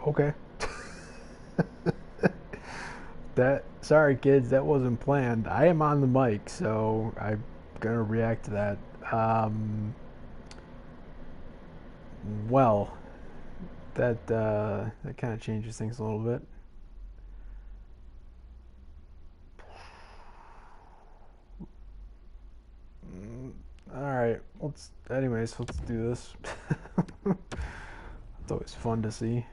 Okay. Sorry kids, that wasn't planned. I am on the mic, so I'm gonna react to that. Well, that kind of changes things a little bit. All right, let's do this. It's always fun to see.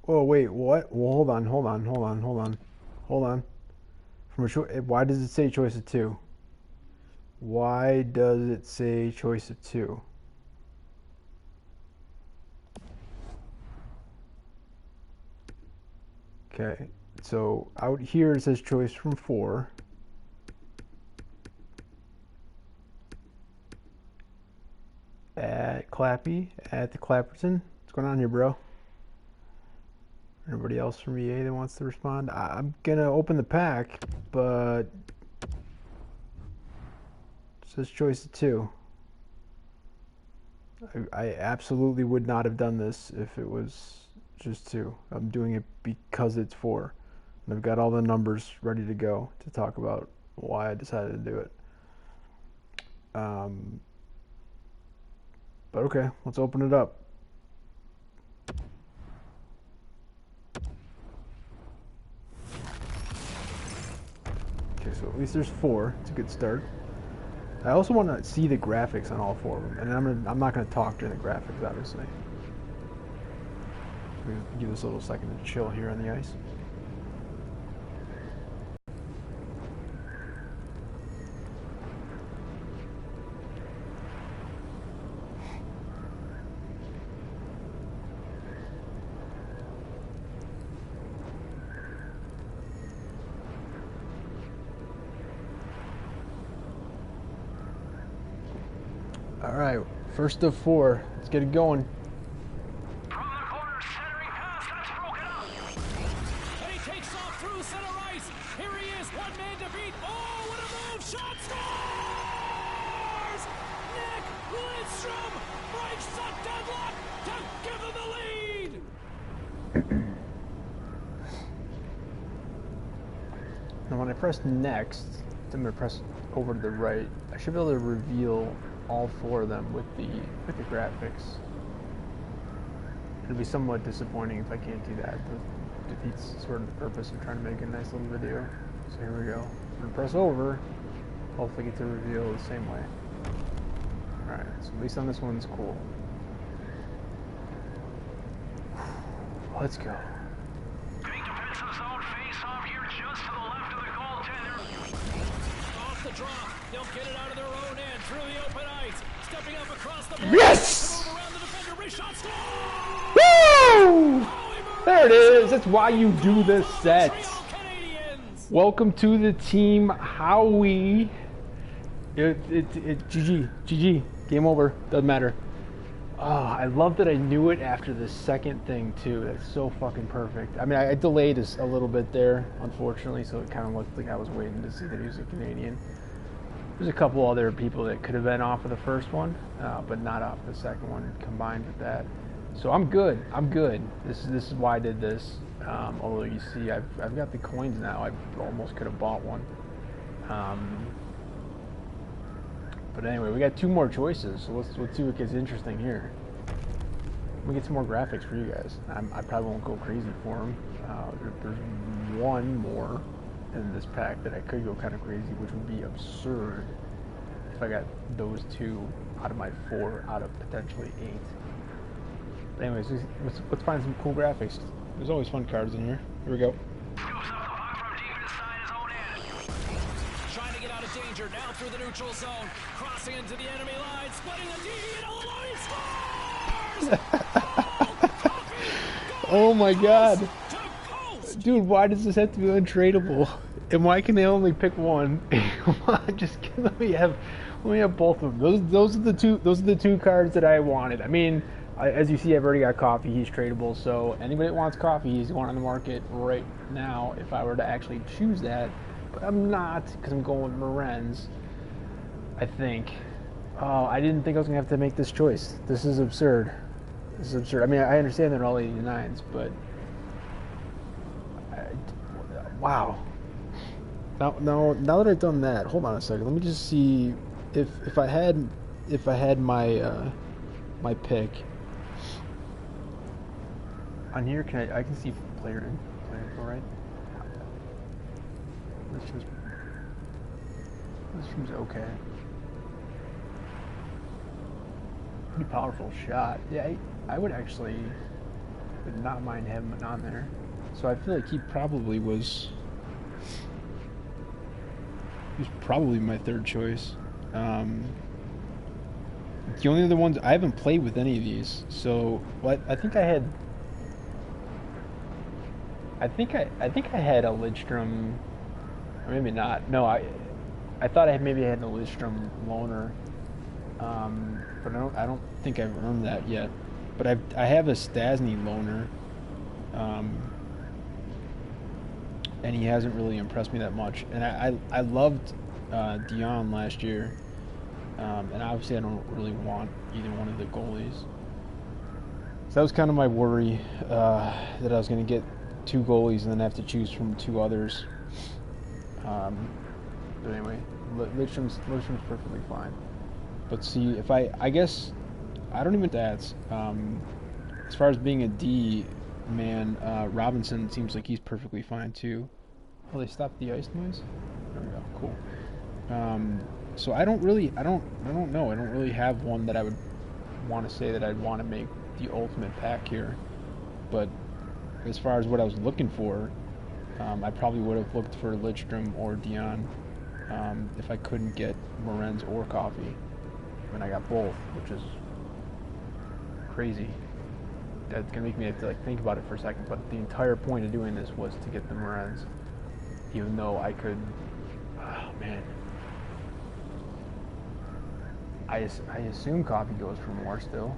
Oh wait, what? Well, hold on. Why does it say choice of two? Why does it say choice of two? Okay, so out here it says choice from four. At Clappy, at the Clapperton. What's going on here, bro? Anybody else from EA that wants to respond? I'm gonna open the pack, but it says choice of two. I absolutely would not have done this if it was just two. I'm doing it because it's four. And I've got all the numbers ready to go to talk about why I decided to do it. But okay, let's open it up. Okay, so at least there's four. It's a good start. I also want to see the graphics on all four of them, and I'm not going to talk during the graphics, obviously. Give this a little second to chill here on the ice. All right, first of four. Let's get it going. From the corner, centering pass, that's broken up. And he takes off through center ice. Here he is, one man to beat. Oh, what a move! Shot scores! Nick Lidstrom breaks the deadlock to give them the lead. Now when I press next, I'm going to press over to the right. I should be able to reveal all four of them with the graphics. It'll be somewhat disappointing if I can't do that. It defeats sort of the purpose of trying to make a nice little video. So here we go. I'm gonna press over. Hopefully get to reveal the same way. Alright, so at least on this one's cool. Let's go. Big defensive zone face-off here just to the left of the goaltender. Off the drop. They'll get it out of their own end through the open ice. Stepping up across the board. Yes! Around the defender. Reshot scores! Woo! There it is. That's why you do this set. Welcome to the team, Howie. GG. Game over. Doesn't matter. Oh, I love that I knew it after the second thing too. That's so fucking perfect. I mean, I delayed a little bit there, unfortunately, so it kind of looked like I was waiting to see that he was a Canadian. There's a couple other people that could have been off of the first one, but not off the second one combined with that. So I'm good. This is why I did this. Although you see, I've got the coins now. I almost could have bought one. But anyway, we got two more choices. So let's see what gets interesting here. Let me get some more graphics for you guys. I probably won't go crazy for them. There's one more in this pack that I could go kind of crazy, which would be absurd if I got those two out of my 4 out of potentially 8. But anyways, let's find some cool graphics. There's always fun cards in here. Here we go. Trying to get out of danger, now through the neutral zone, crossing into the enemy line, splitting the DE, and Illinois scores! Oh my god. Dude, why does this have to be untradeable? And why can they only pick one? Come on, just let me have both of them. Those are the two cards that I wanted. I mean, as you see, I've already got Coffee. He's tradable, so anybody that wants Coffee, he's the one on the market right now if I were to actually choose that. But I'm not, because I'm going with Morenz, I think. Oh, I didn't think I was gonna have to make this choice. This is absurd. This is absurd. I mean, I understand they're all 89s, but wow. Now that I've done that, hold on a second. Let me just see if I had my my pick on here. I can see player info, right? This seems okay. Pretty powerful shot. Yeah, I would not mind having it on there. So I feel like he was probably my third choice. The only other ones I haven't played with any of these. So I think I had a Lidstrom, or maybe not. No, I thought maybe I had a Lidstrom loaner. But I don't think I've earned that yet. But I have a Stastny loaner, and he hasn't really impressed me that much. And I loved Dion last year, and obviously I don't really want either one of the goalies. So that was kind of my worry, that I was going to get two goalies and then have to choose from two others. But anyway, Lidstrom's perfectly fine. But see, if I guess I don't even stats. As far as being a D man, Robinson seems like he's perfectly fine too. Oh, they stopped the ice noise. There we go. Cool. So I don't know. I don't really have one that I would want to say that I'd want to make the ultimate pack here. But as far as what I was looking for, I probably would have looked for Lidstrom or Dion if I couldn't get Morenz or Coffee. And I got both, which is crazy. That's gonna make me have to think about it for a second. But the entire point of doing this was to get the Morenz, even though I could. Oh man, I assume Coffee goes for more still.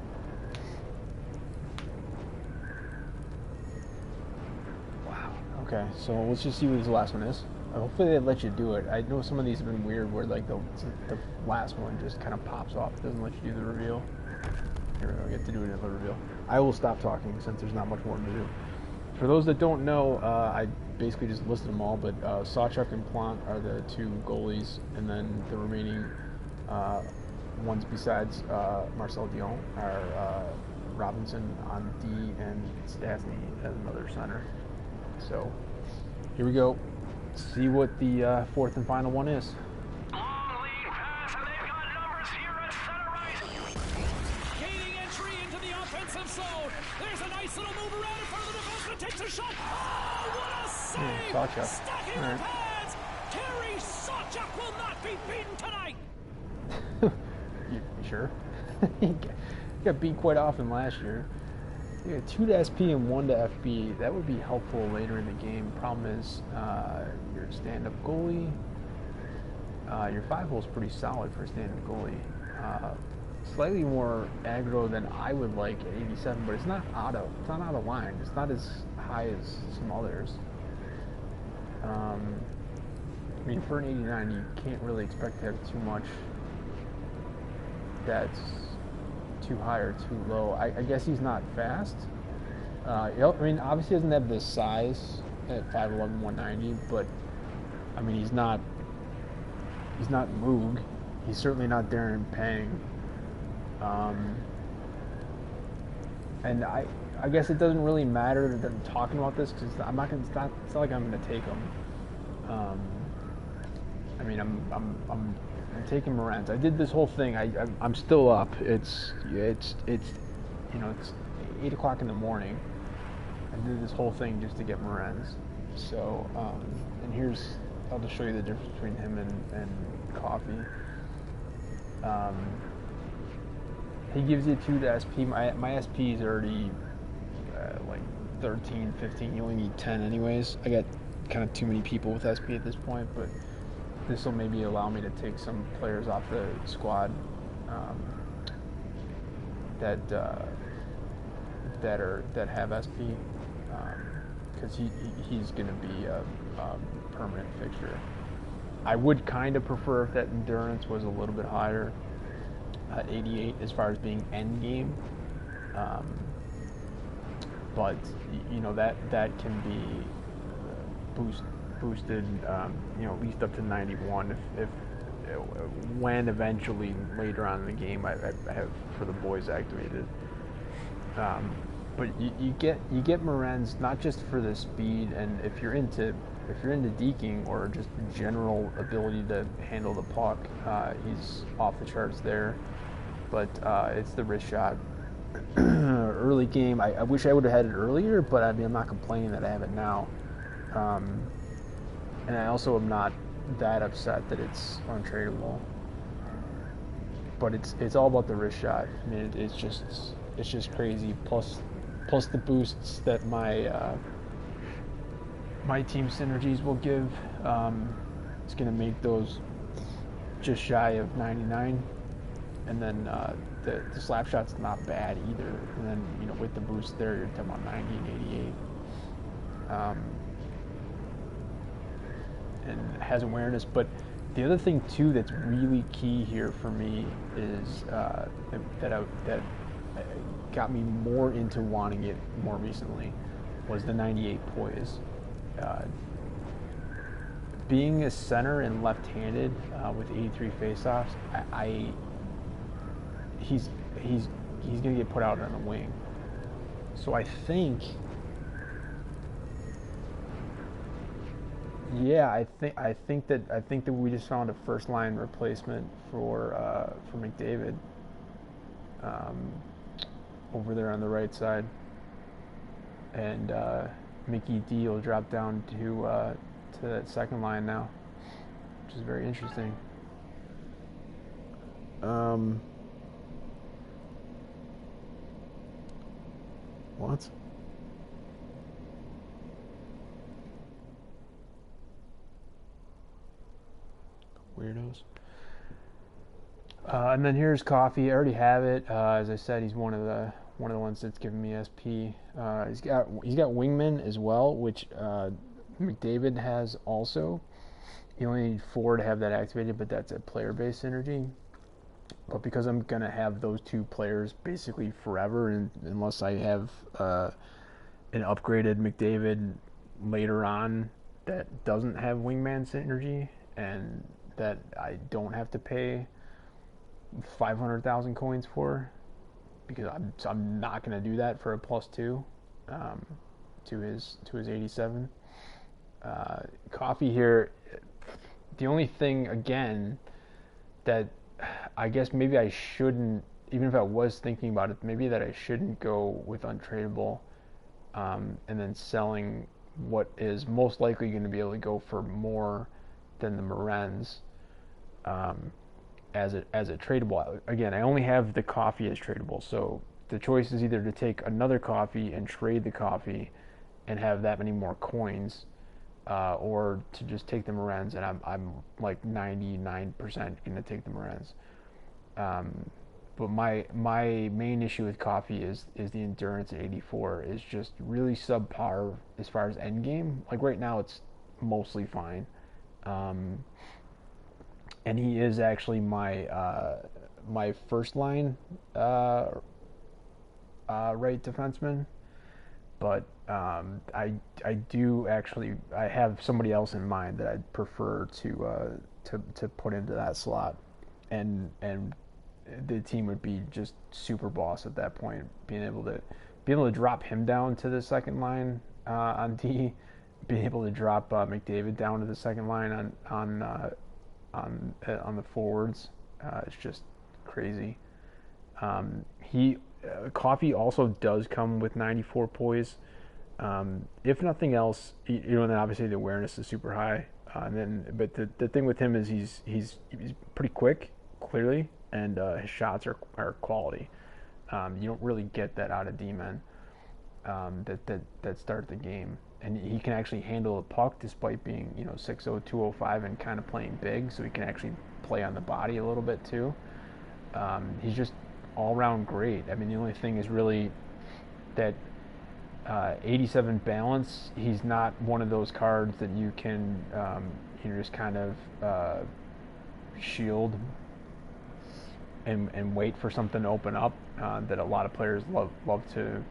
Wow. Okay, so let's just see what this last one is. Hopefully they let you do it. I know some of these have been weird where the last one just kind of pops off. It doesn't let you do the reveal. Here we go, I get to do another reveal. I will stop talking since there's not much more to do. For those that don't know, I basically just listed them all, but Sawchuk and Plante are the two goalies, and then the remaining ones besides Marcel Dion are Robinson on D and Stastny as another center. So here we go. See what the fourth and final one is. Long lead pass, and they've got numbers here at center ice. Gaining entry into the offensive zone. There's a nice little move around in front of the defenseman. Takes a shot. Oh, what a save! Sawchuk. Stacking the pads. Terry Sawchuk will not be beaten tonight. You sure? He got beat quite often last year. You got 2 to SP and 1 to FB. That would be helpful later in the game. Problem is, your stand-up goalie, your 5-hole is pretty solid for a stand-up goalie. Slightly more aggro than I would like at 87, but it's not out of line. It's not as high as some others. I mean, for an 89, you can't really expect to have too much that's too high or too low. I guess he's not fast. I mean, obviously he doesn't have the size at 5'11", 190, but I mean, he's not Moog. He's certainly not Darren Pang. And I guess it doesn't really matter that I'm talking about this because I'm not gonna. It's not like I'm gonna take him. I mean, I'm taking Morenz. I did this whole thing. I'm still up. It's 8 o'clock in the morning. I did this whole thing just to get Morenz. So, and I'll just show you the difference between him and Coffee. He gives you 2 to SP. My SP is already like 13, 15. You only need 10 anyways. I got kind of too many people with SP at this point, but this will maybe allow me to take some players off the squad that have SP, because he's going to be a permanent fixture. I would kind of prefer if that endurance was a little bit higher, 88 as far as being end game. But you know that can be boosted, you know, at least up to 91 if when eventually later on in the game I have for the boys activated. But you get Morenz not just for the speed, and if you're into deking or just general ability to handle the puck, he's off the charts there. But it's the wrist shot. Early game, I wish I would have had it earlier, but I mean, I'm not complaining that I have it now. And I also am not that upset that it's untradeable. But it's all about the wrist shot. I mean, it's just crazy. Plus the boosts that my team synergies will give. It's gonna make those just shy of 99, and then the slap shot's not bad either. And then, you know, with the boost there, you're talking about 90 and 88. And has awareness. But the other thing too that's really key here for me is that got me more into wanting it more recently was the 98 poise. Being a center and left-handed with 83 faceoffs, he's gonna get put out on the wing. So I think. Yeah, I think that we just found a first line replacement for McDavid over there on the right side, and Mickey D will drop down to that second line now, which is very interesting. What? Weirdos. And then here's Coffee. I already have it. As I said, he's one of the ones that's given me SP. He's got Wingman as well, which McDavid has also. You only need 4 to have that activated, but that's a player-based synergy. But because I'm gonna have those 2 players basically forever, and unless I have an upgraded McDavid later on that doesn't have Wingman synergy, and that I don't have to pay 500,000 coins for, because I'm not going to do that for a +2 to his 87. Coffee here, the only thing again that I guess maybe I shouldn't, even if I was thinking about it, maybe that I shouldn't go with untradeable, and then selling what is most likely going to be able to go for more than the Morenz. As a tradable. Again, I only have the Coffee as tradable, so the choice is either to take another Coffee and trade the Coffee and have that many more coins, or to just take the Morenz, and I'm like 99% going to take the Morenz. But my main issue with Coffee is the endurance at 84 is just really subpar as far as endgame. Like right now, it's mostly fine. And he is actually my first line right defenseman, but I have somebody else in mind that I'd prefer to put into that slot, and the team would be just super boss at that point, being able to drop him down to the second line on D, being able to drop McDavid down to the second line on the forwards. It's just crazy. Coffee also does come with 94 poise. If nothing else, you know, and then obviously the awareness is super high. But the thing with him is he's pretty quick, clearly, and his shots are quality. You don't really get that out of D-men that start the game. And he can actually handle a puck despite being, you know, 6'0", 205 and kind of playing big, so he can actually play on the body a little bit too. He's just all-around great. I mean, the only thing is really that 87 balance, he's not one of those cards that you can just kind of shield and wait for something to open up that a lot of players love to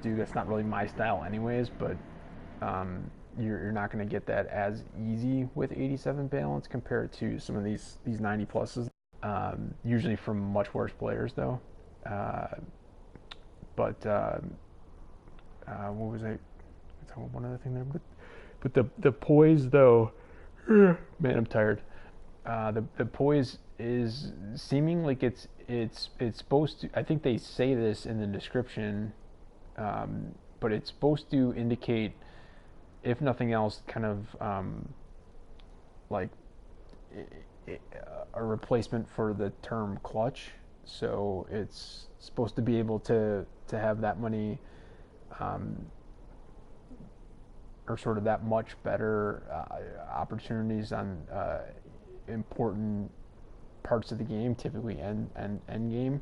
do. That's not really my style, anyways. But you're not going to get that as easy with 87 balance compared to some of these 90 pluses. Usually from much worse players, though. But what was I? One other thing there, but the poise though, man, I'm tired. The poise is seeming like it's supposed to. I think they say this in the description, but it's supposed to indicate, if nothing else, kind of like a replacement for the term clutch. So it's supposed to be able to have that many, or sort of that much better opportunities on important parts of the game, typically end game.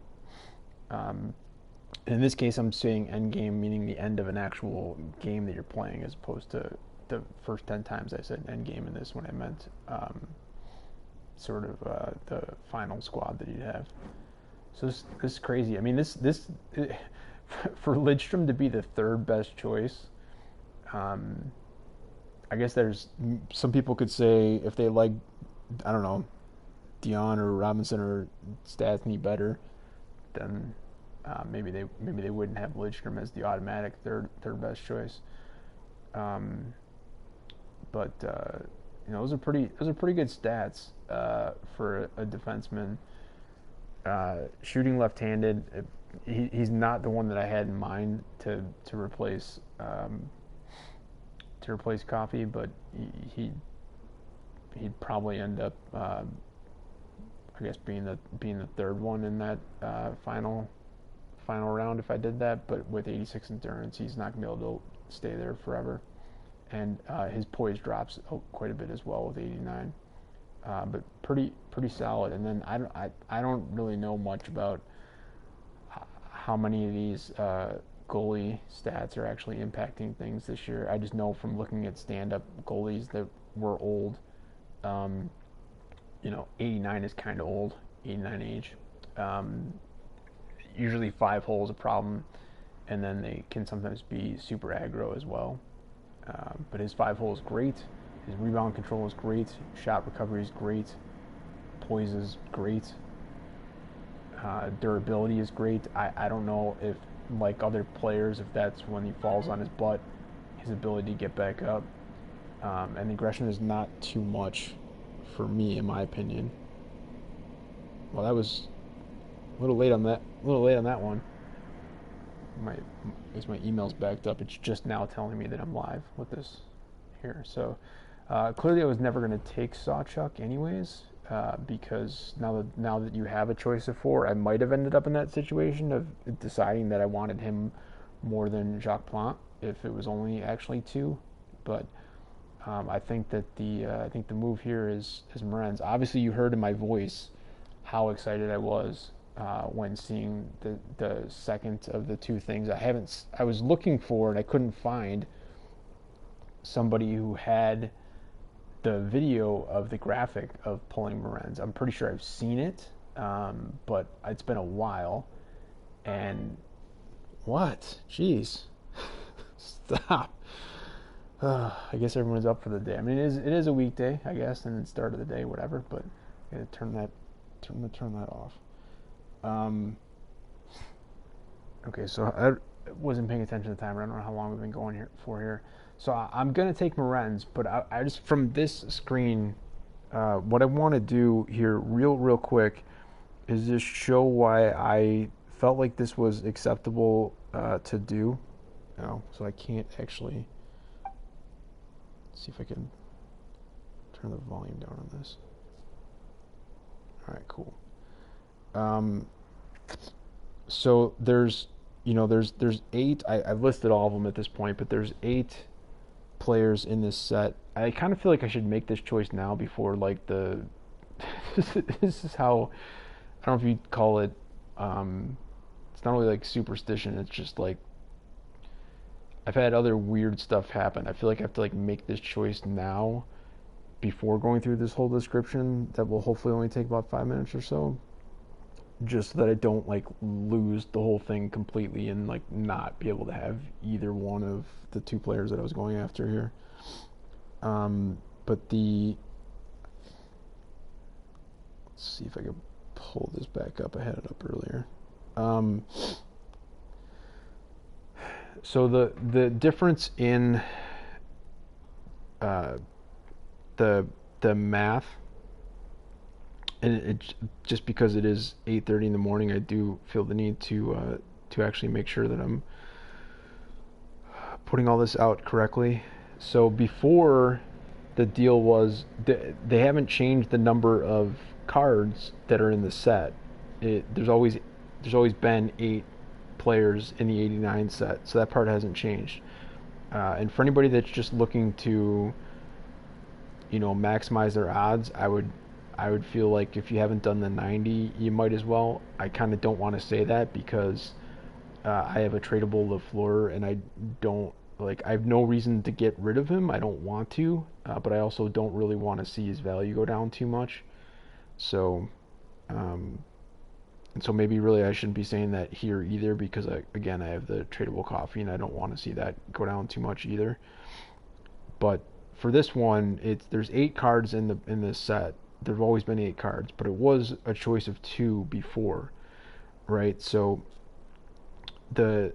In this case, I'm saying end game, meaning the end of an actual game that you're playing, as opposed to the first 10 times I said end game in this when I meant sort of the final squad that you'd have. So this is crazy. I mean, this for Lidstrom to be the third best choice. I guess there's some people could say if they like, I don't know, Dion or Robinson or Stastny better, then maybe they wouldn't have Lidstrom as the automatic third best choice. But those are pretty good stats for a defenseman. Shooting left-handed, he's not the one that I had in mind to replace Coffey, but he'd probably end up, I guess, being the third one in that final round if I did that. But with 86 endurance, he's not gonna be able to stay there forever, and his poise drops quite a bit as well with 89. But pretty solid. And then I don't really know much about how many of these goalie stats are actually impacting things this year. I just know from looking at stand-up goalies that were old. 89 is kind of old, 89 age. Usually 5 hole is a problem, and then they can sometimes be super aggro as well. But his 5 hole is great. His rebound control is great. Shot recovery is great. Poise is great. Durability is great. I don't know if, like other players, if that's when he falls on his butt, his ability to get back up. And the aggression is not too much for me, in my opinion. Well, that was a little late on that one. My email's backed up. It's just now telling me that I'm live with this here. So clearly I was never going to take Sawchuk anyways, because now that you have a choice of 4, I might have ended up in that situation of deciding that I wanted him more than Jacques Plante if it was only actually 2. But I think that the move here is Morenz. Obviously, you heard in my voice how excited I was when seeing the second of the 2 things. I was looking for, and I couldn't find somebody who had the video of the graphic of pulling Morenz. I'm pretty sure I've seen it, but it's been a while. And what? Jeez, stop. I guess everyone's up for the day. I mean, it is a weekday, I guess, and it's start of the day, whatever. But I gotta turn that off. Okay, so I wasn't paying attention to the timer. I don't know how long we've been going here. So I'm gonna take Morenz, but I just, from this screen, what I want to do here, real quick, is just show why I felt like this was acceptable to do. So I can't actually. See if I can turn the volume down on this. All right, cool. So there's 8. I've listed all of them at this point, but there's 8 players in this set. I kind of feel like I should make this choice now before, like, the. This is how, I don't know if you'd call it. It's not really like superstition. It's just like, I've had other weird stuff happen. I feel like I have to, like, make this choice now before going through this whole description that will hopefully only take about 5 minutes or so. just so that I don't like lose the whole thing completely and like not be able to have either one of the two players that I was going after here. But let's see if I can pull this back up. I had it up earlier. So the difference in the math, and it just because it is 8:30 in the morning, I do feel the need to actually make sure that I'm putting all this out correctly. So before, the deal was they haven't changed the number of cards that are in the set. There's always been 8 players in the 89 set, so that part hasn't changed. And for anybody that's just looking to, maximize their odds, I would feel like if you haven't done the 90, you might as well. I kind of don't want to say that because I have a tradable LaFleur, and I don't I have no reason to get rid of him. I don't want to, but I also don't really want to see his value go down too much. So, and so maybe really I shouldn't be saying that here either because again I have the tradable coffee and I don't want to see that go down too much either. But for this one, there's 8 cards in the set. There've always been 8 cards, but it was a choice of 2 before, right? So the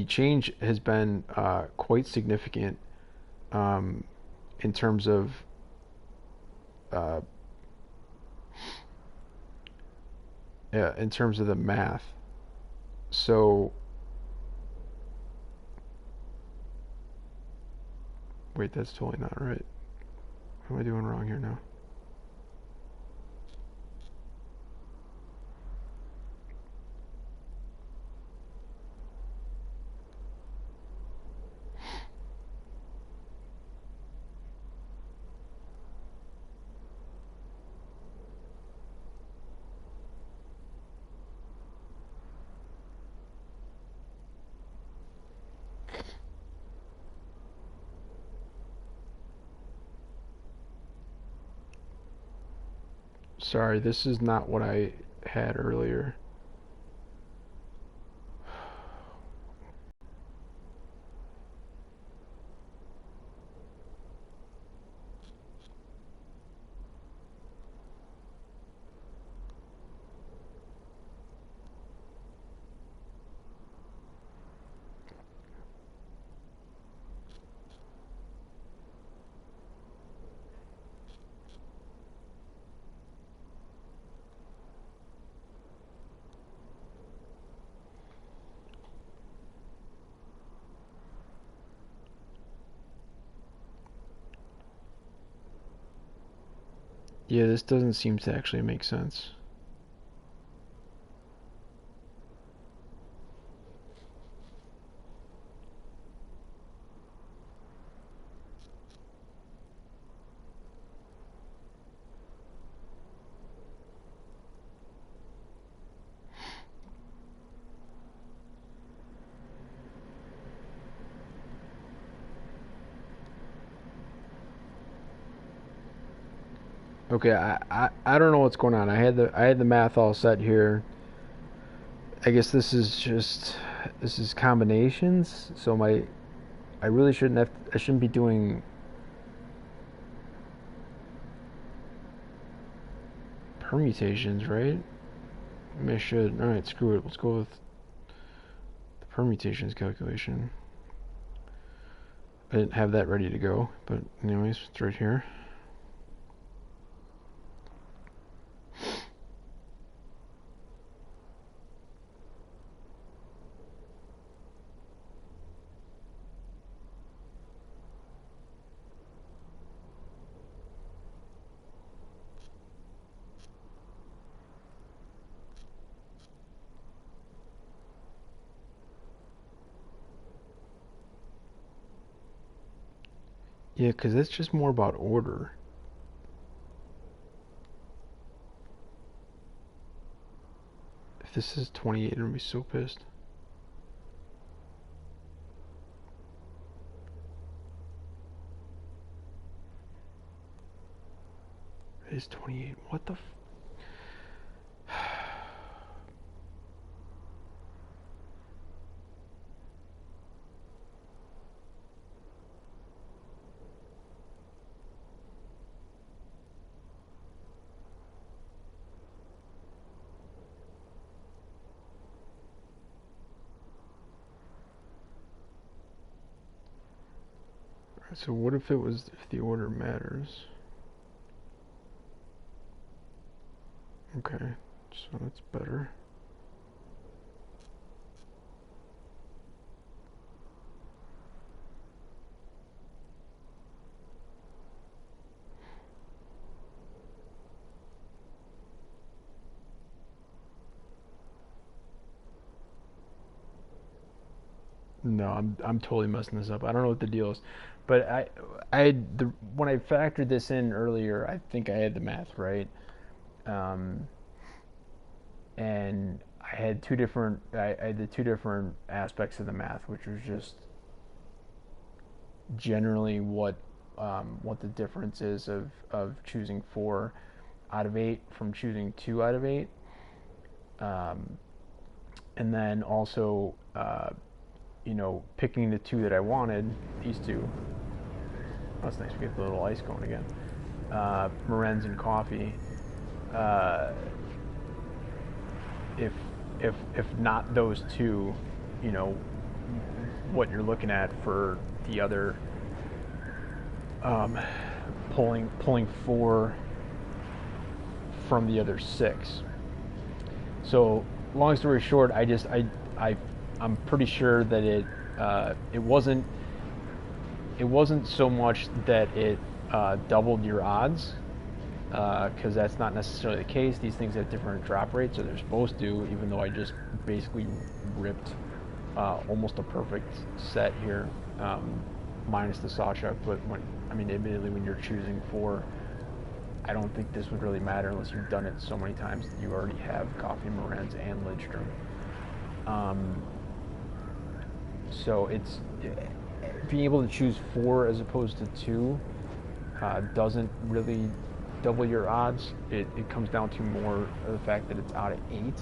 change has been quite significant in terms of the math. So wait, that's totally not right. What am I doing wrong here now? Sorry, this is not what I had earlier. Yeah, this doesn't seem to actually make sense. Okay, I don't know what's going on. I had the math all set here. I guess this is combinations. So I really I shouldn't be doing permutations, right? I mean, I should. All right, screw it. Let's go with the permutations calculation. I didn't have that ready to go, but anyways, it's right here. Yeah, because it's just more about order. If this is 28, I'm going to be so pissed. It is 28. What the So what if it was, if the order matters? Okay, so that's better. No, I'm totally messing this up. I don't know what the deal is, but when I factored this in earlier, I think I had the math right, um, and I had the two different aspects of the math, which was just generally what the difference is of choosing 4 out of 8 from choosing 2 out of 8, um, and then also picking the 2 that I wanted, these two. Oh, that's nice. We get the little ice going again. Morenz and coffee. Uh, if not those two, what you're looking at for the other, pulling 4 from the other 6. So long story short, I'm pretty sure that it wasn't so much that it doubled your odds, because that's not necessarily the case. These things have different drop rates, or they're supposed to, even though I just basically ripped almost a perfect set here, minus the sawchuck. But admittedly, when you're choosing 4, I don't think this would really matter unless you've done it so many times that you already have Coffee, Morenz, and Lidstrom. So it's being able to choose 4 as opposed to 2 doesn't really double your odds. It comes down to more of the fact that it's out of 8.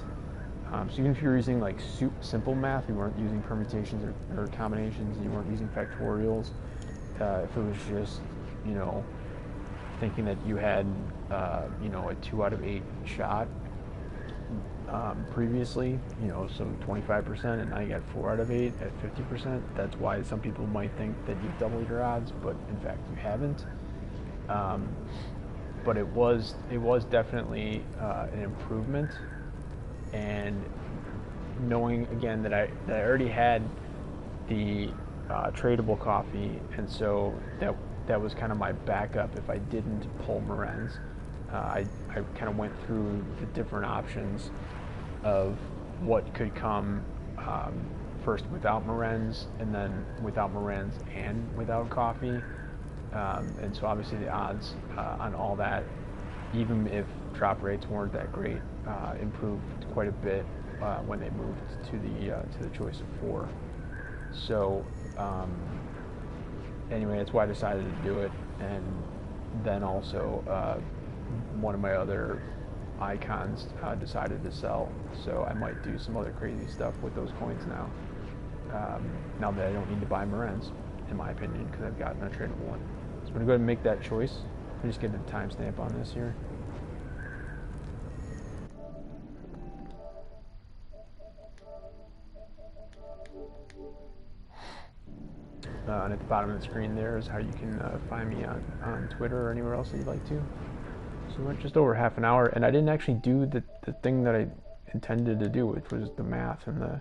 So even if you're using like simple math, you weren't using permutations or combinations, and you weren't using factorials, if it was just thinking that you had a 2 out of 8 shot previously, so 25%, and now you got 4 out of 8 at 50%. That's why some people might think that you've doubled your odds, but in fact you haven't. But it was definitely an improvement, and knowing again that I already had the tradable coffee, and so that was kind of my backup if I didn't pull Morenz. I kind of went through the different options of what could come first without Morenz, and then without Morenz and without coffee. And so obviously the odds on all that, even if drop rates weren't that great, improved quite a bit when they moved to the choice of 4. So anyway, that's why I decided to do it. And then also one of my other icons decided to sell, so I might do some other crazy stuff with those coins now. Now that I don't need to buy Morenz, in my opinion, because I've gotten a tradable one. So I'm going to go ahead and make that choice. I'm just getting a timestamp on this here. And at the bottom of the screen there is how you can find me on Twitter or anywhere else that you'd like to. So we went just over half an hour, and I didn't actually do the thing that I intended to do, which was the math and the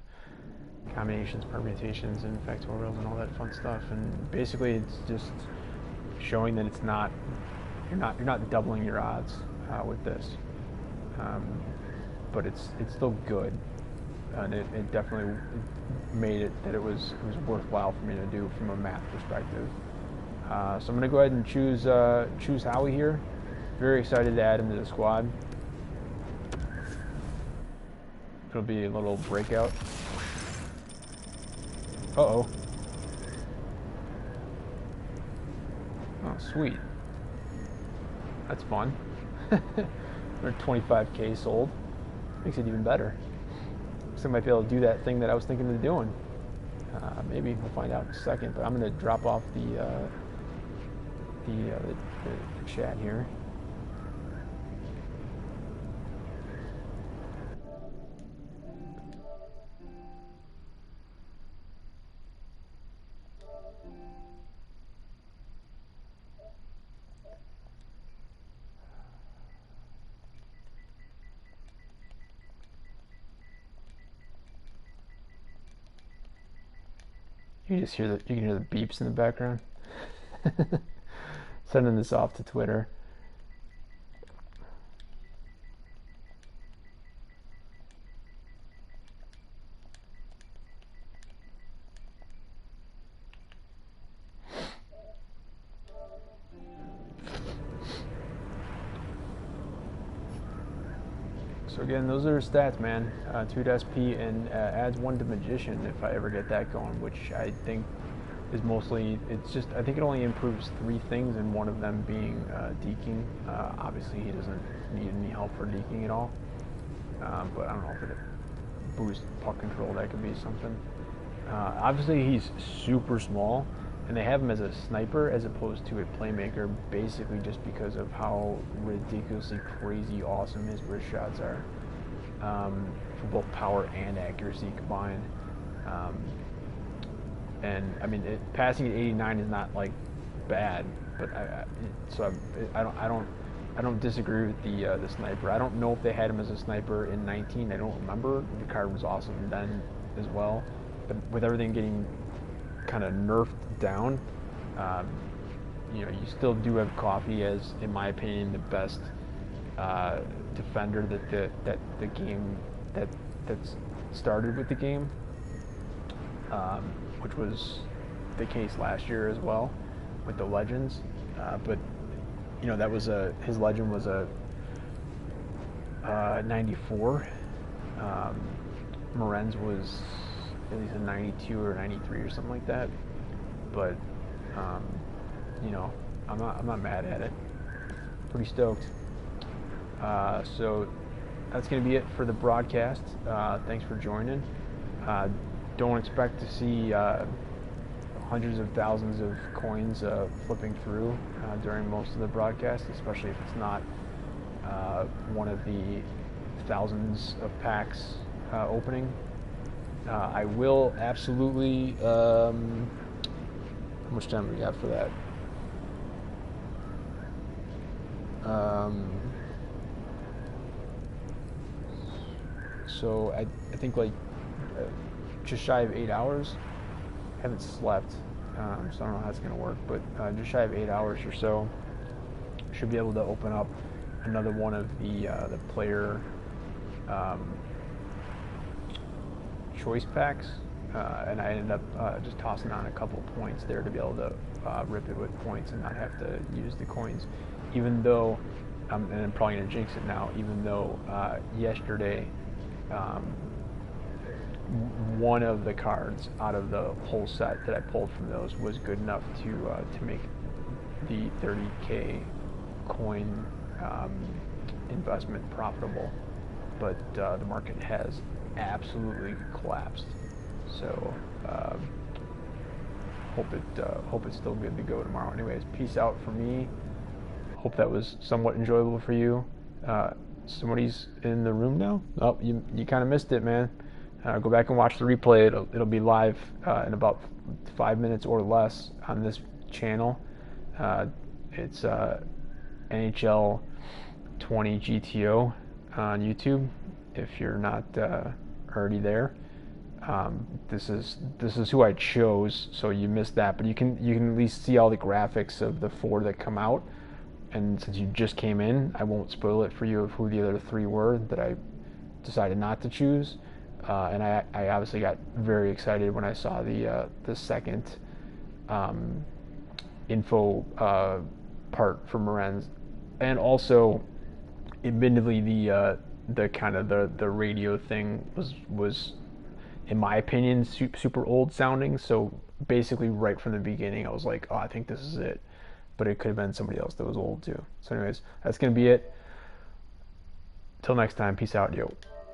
combinations, permutations, and factorials and all that fun stuff. And basically it's just showing that it's not, you're not doubling your odds with this, but it's still good, and it definitely made it that it was worthwhile for me to do from a math perspective. So I'm going to go ahead and choose Howie here. Very excited to add him to the squad. It'll be a little breakout. Uh-oh. Oh, sweet. That's fun. We're 25K sold. Makes it even better. So I might be able to do that thing that I was thinking of doing. Maybe we'll find out in a second, but I'm going to drop off the chat here. You just hear you can hear the beeps in the background. Sending this off to Twitter. So again, those are stats, man. 2 to SP and adds 1 to Magician if I ever get that going, which I think is mostly, it's just, I think it only improves 3 things, and one of them being deking. Obviously he doesn't need any help for deking at all, but I don't know if it boosts puck control, that could be something. Obviously he's super small, and they have him as a sniper as opposed to a playmaker, basically just because of how ridiculously crazy awesome his wrist shots are, for both power and accuracy combined. And I mean, passing at 89 is not like bad, but I don't disagree with the sniper. I don't know if they had him as a sniper in 19. I don't remember. The card was awesome then as well, but with everything getting kind of nerfed down, you know, you still do have Coffee as, in my opinion, the best defender that the game that's started with the game, which was the case last year as well with the Legends. But you know, that was his Legend was a 94. Morenz was at least a 92 or 93 or something like that. But you know, I'm not mad at it. Pretty stoked. So that's going to be it for the broadcast. Thanks for joining. Don't expect to see hundreds of thousands of coins flipping through during most of the broadcast, especially if it's not one of the thousands of packs opening. I will absolutely. How much time do we got for that? So I think like just shy of 8 hours. Haven't slept, so I don't know how it's going to work, but just shy of 8 hours or so, should be able to open up another one of the player choice packs, and I ended up just tossing on a couple points there to be able to rip it with points and not have to use the coins, even though, and I'm probably going to jinx it now, even though yesterday one of the cards out of the whole set that I pulled from those was good enough to make the 30k coin investment profitable, but the market has absolutely collapsed. So hope it's still good to go tomorrow. Anyways, peace out for me. Hope that was somewhat enjoyable for you. Somebody's in the room now. Oh, you kind of missed it, man. Go back and watch the replay. It'll be live in about 5 minutes or less on this channel. It's NHL 20 GTO on YouTube. If you're not already there, this is who I chose. So you missed that, but you can at least see all the graphics of the 4 that come out. And since you just came in, I won't spoil it for you of who the other 3 were that I decided not to choose. And I obviously got very excited when I saw the second info part for Morenz, and also, admittedly, the kind of the radio thing was in my opinion super old sounding. So basically, right from the beginning, I was like, oh, I think this is it. But it could have been somebody else that was old too. So anyways, that's gonna be it. Till next time, peace out, yo.